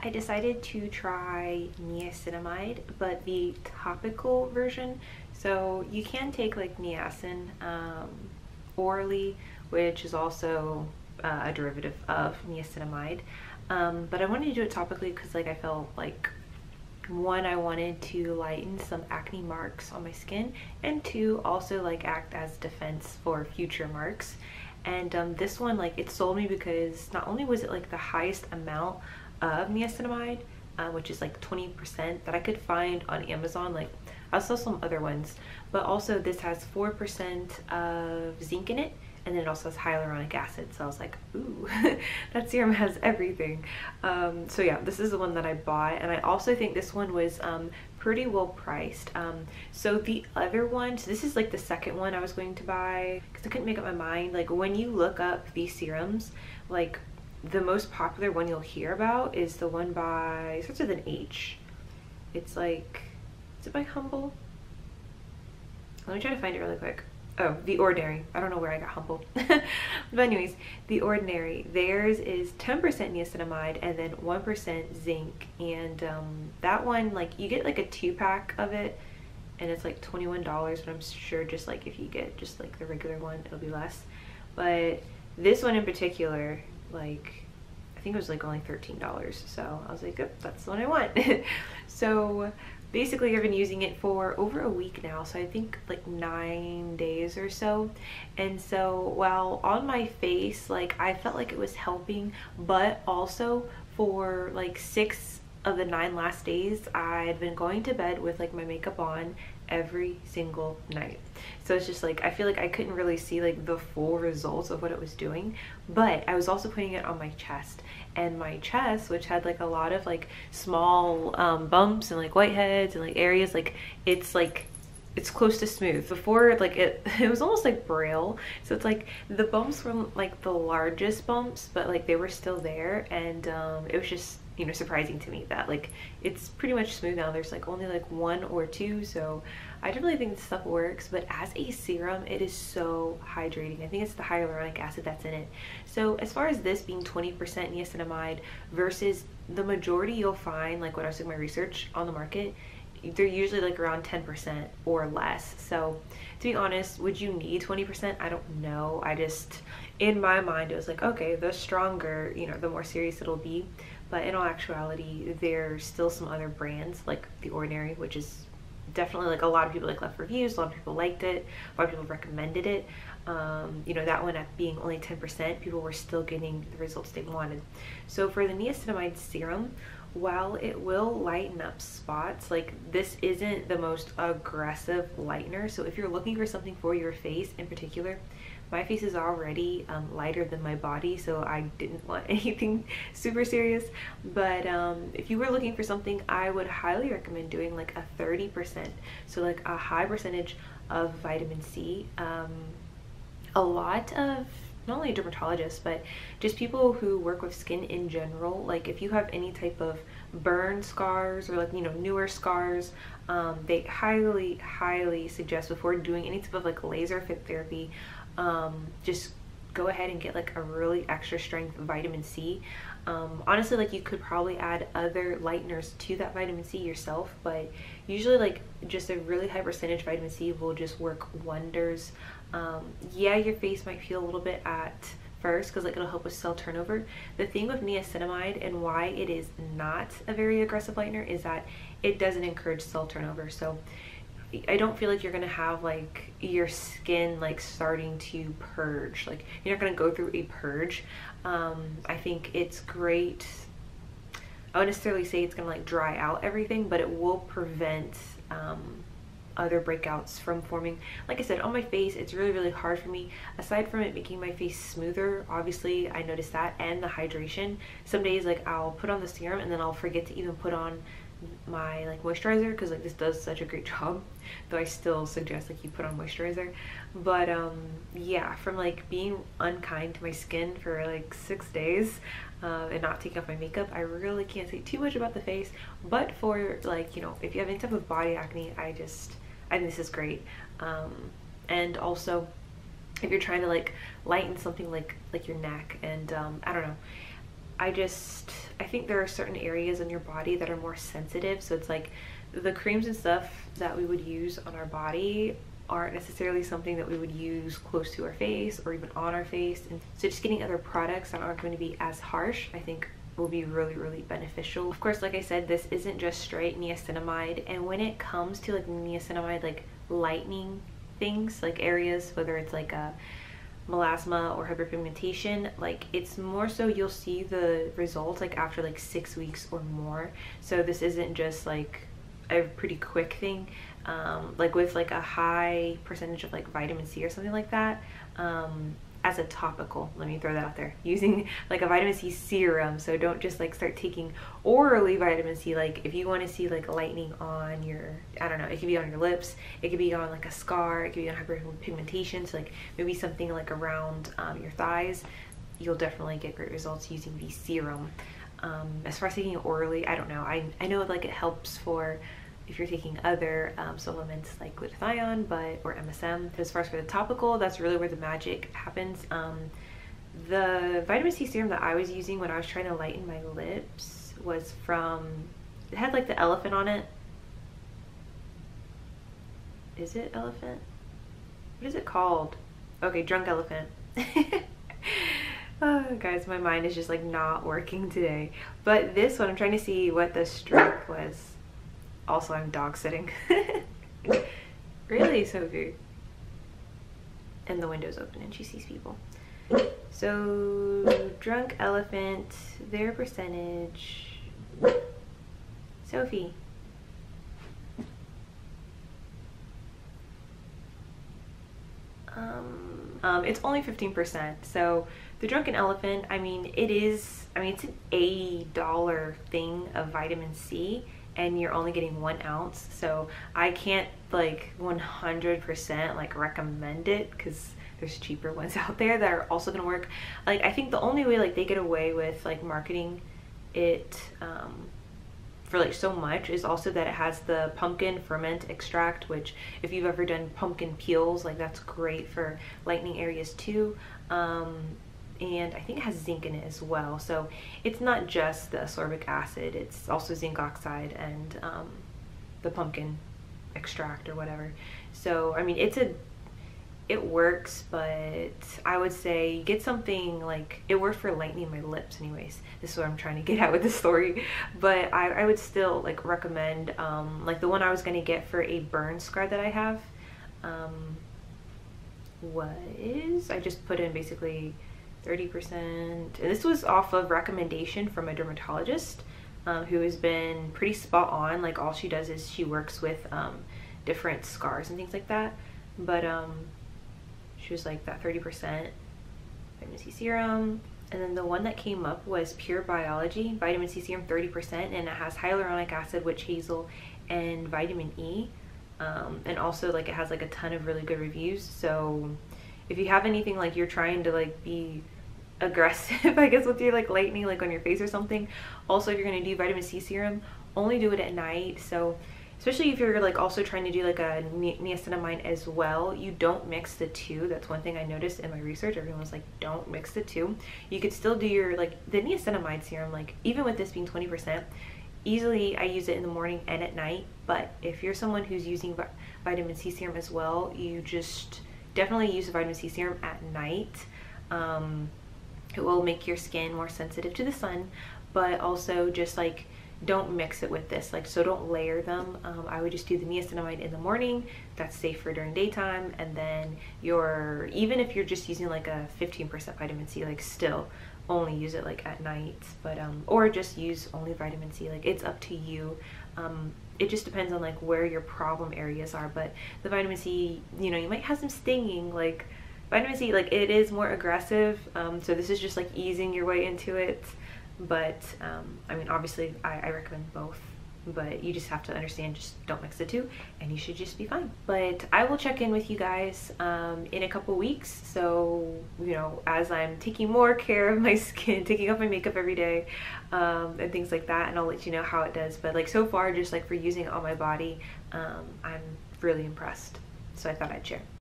I decided to try niacinamide, but the topical version. So you can take like niacin orally, which is also a derivative of niacinamide. But I wanted to do it topically because like I felt like one, I wanted to lighten some acne marks on my skin, and two, also like act as defense for future marks. And this one, like, it sold me because not only was it like the highest amount of niacinamide, which is like 20% that I could find on Amazon, like I saw some other ones, but also this has 4% of zinc in it, and then it also has hyaluronic acid. So I was like, ooh, that serum has everything. So yeah, this is the one that I bought, and I also think this one was pretty well priced. So the other one, so this is like the second one I was going to buy because I couldn't make up my mind. Like when you look up these serums, like the most popular one you'll hear about is the one by, it starts with an H. It's like, is it by Humble? Let me try to find it really quick. Oh, The Ordinary. I don't know where I got Humble. But anyways, The Ordinary. Theirs is 10% niacinamide and then 1% zinc. And that one, like, you get like a 2-pack of it, and it's like $21, but I'm sure just like if you get just like the regular one, it'll be less. But this one in particular, like, I think it was like only $13. So I was like, oh, that's the one I want. So basically I've been using it for over a week now, so I think like 9 days or so. And so while on my face, like I felt like it was helping, but also for like 6 of the 9 last days I'd been going to bed with like my makeup on every single night. So it's just like I feel like I couldn't really see like the full results of what it was doing, but I was also putting it on my chest, and my chest, which had like a lot of like small bumps and like whiteheads and like areas, like it's close to smooth. Before, like it was almost like braille, so it's like the bumps were like the largest bumps, but like they were still there. And it was just, you know, surprising to me that like it's pretty much smooth now. There's like only like 1 or 2, so I don't really think this stuff works. But as a serum, it is so hydrating. I think it's the hyaluronic acid that's in it. So as far as this being 20% niacinamide versus the majority you'll find, like when I was doing my research on the market, they're usually like around 10% or less. So to be honest, would you need 20%? I don't know. I just, in my mind, it was like, okay, the stronger, you know, the more serious it'll be. But in all actuality, there's still some other brands like The Ordinary, which is definitely like a lot of people like left reviews, a lot of people liked it, a lot of people recommended it. You know, that one at being only 10%, people were still getting the results they wanted. So for the niacinamide serum, while it will lighten up spots, like this isn't the most aggressive lightener. So if you're looking for something for your face in particular, my face is already lighter than my body, so I didn't want anything super serious. But if you were looking for something, I would highly recommend doing like a 30%, so like a high percentage of vitamin C. A lot of, not only dermatologists, but just people who work with skin in general, like if you have any type of burn scars or like, you know, newer scars, they highly suggest before doing any type of like laser fit therapy, just go ahead and get like a really extra strength vitamin C. Honestly, like you could probably add other lighteners to that vitamin C yourself, but usually like just a really high percentage vitamin C will just work wonders. Yeah, your face might feel a little bit at first because like it'll help with cell turnover. The thing with niacinamide and why it is not a very aggressive lightener is that it doesn't encourage cell turnover. So I don't feel like you're gonna have like your skin like starting to purge. Like you're not gonna go through a purge. I think it's great. I wouldn't necessarily say it's gonna like dry out everything, but it will prevent other breakouts from forming. Like I said, on my face, it's really hard for me. Aside from it making my face smoother, obviously I noticed that, and the hydration. Some days like I'll put on the serum and then I'll forget to even put on my like moisturizer because like this does such a great job, though I still suggest like you put on moisturizer. But yeah, from like being unkind to my skin for like 6 days and not taking off my makeup, I really can't say too much about the face. But for like, you know, if you have any type of body acne, I think this is great. And also if you're trying to like lighten something like your neck, and I don't know, I think there are certain areas in your body that are more sensitive. So it's like the creams and stuff that we would use on our body aren't necessarily something that we would use close to our face or even on our face. And so just getting other products that aren't going to be as harsh, I think will be really, really beneficial. Of course, like I said, this isn't just straight niacinamide. And when it comes to like niacinamide, like lightening things, like areas, whether it's like a melasma or hyperpigmentation, like it's more so you'll see the results like after like 6 weeks or more. So this isn't just like a pretty quick thing. Like with like a high percentage of like vitamin C or something like that, as a topical, let me throw that out there, using like a vitamin C serum. So don't just like start taking orally vitamin C. Like if you want to see like lightening on your, I don't know, it could be on your lips, it could be on like a scar, it could be on hyperpigmentation, so like maybe something like around your thighs, you'll definitely get great results using the serum. As far as taking it orally, I don't know. I know like it helps for if you're taking other supplements like glutathione or MSM. As far as for the topical, that's really where the magic happens. The vitamin C serum that I was using when I was trying to lighten my lips was from, it had like the elephant on it. Is it elephant? What is it called? Okay, drunk elephant. Oh, guys, my mind is just like not working today. But this one, I'm trying to see what the strength was. Also, I'm dog sitting. Really, Sophie? And the window's open and she sees people. So, drunk elephant, their percentage. Sophie. It's only 15%. So, the drunken elephant, I mean, it's an $80 thing of vitamin C. And you're only getting 1 ounce, so I can't like 100% like recommend it because there's cheaper ones out there that are also gonna work. Like I think the only way like they get away with like marketing it for like so much is also that it has the pumpkin ferment extract, which if you've ever done pumpkin peels, like that's great for lightening areas too. And I think it has zinc in it as well. So it's not just the ascorbic acid, it's also zinc oxide and the pumpkin extract or whatever. So I mean it works, but I would say get something like, it worked for lightening my lips anyways. This is what I'm trying to get at with the story. But I would still like recommend like the one I was gonna get for a burn scar that I have I just put in basically 30%, and this was off of recommendation from a dermatologist who has been pretty spot on. Like all she does is she works with different scars and things like that, but she was like that 30% vitamin C serum. And then the one that came up was Pure Biology vitamin C serum 30%, and it has hyaluronic acid, witch hazel, and vitamin E, and also like it has like a ton of really good reviews. So if you have anything like you're trying to like be aggressive, I guess, with your like lightening like on your face or something, also if you're going to do vitamin C serum, only do it at night. So especially if you're like also trying to do like a niacinamide as well, you don't mix the two. That's one thing I noticed in my research. Everyone was like, don't mix the two. You could still do your like the niacinamide serum, like even with this being 20%, easily I use it in the morning and at night. But if you're someone who's using vitamin C serum as well, you just definitely use the vitamin C serum at night. It will make your skin more sensitive to the sun, but also just like don't mix it with this, like, so don't layer them. I would just do the niacinamide in the morning. That's safer during daytime. And then even if you're just using like a 15% vitamin C, like still only use it like at night, but or just use only vitamin C. Like it's up to you. It just depends on like where your problem areas are. But the vitamin C, you know, you might have some stinging. Like vitamin C, like it is more aggressive, so this is just like easing your way into it. But I mean, obviously I recommend both, but you just have to understand, just don't mix the two and you should just be fine. But I will check in with you guys in a couple weeks. So, you know, as I'm taking more care of my skin, taking off my makeup every day and things like that, and I'll let you know how it does. But like so far, just like for using it on my body, I'm really impressed. So I thought I'd share.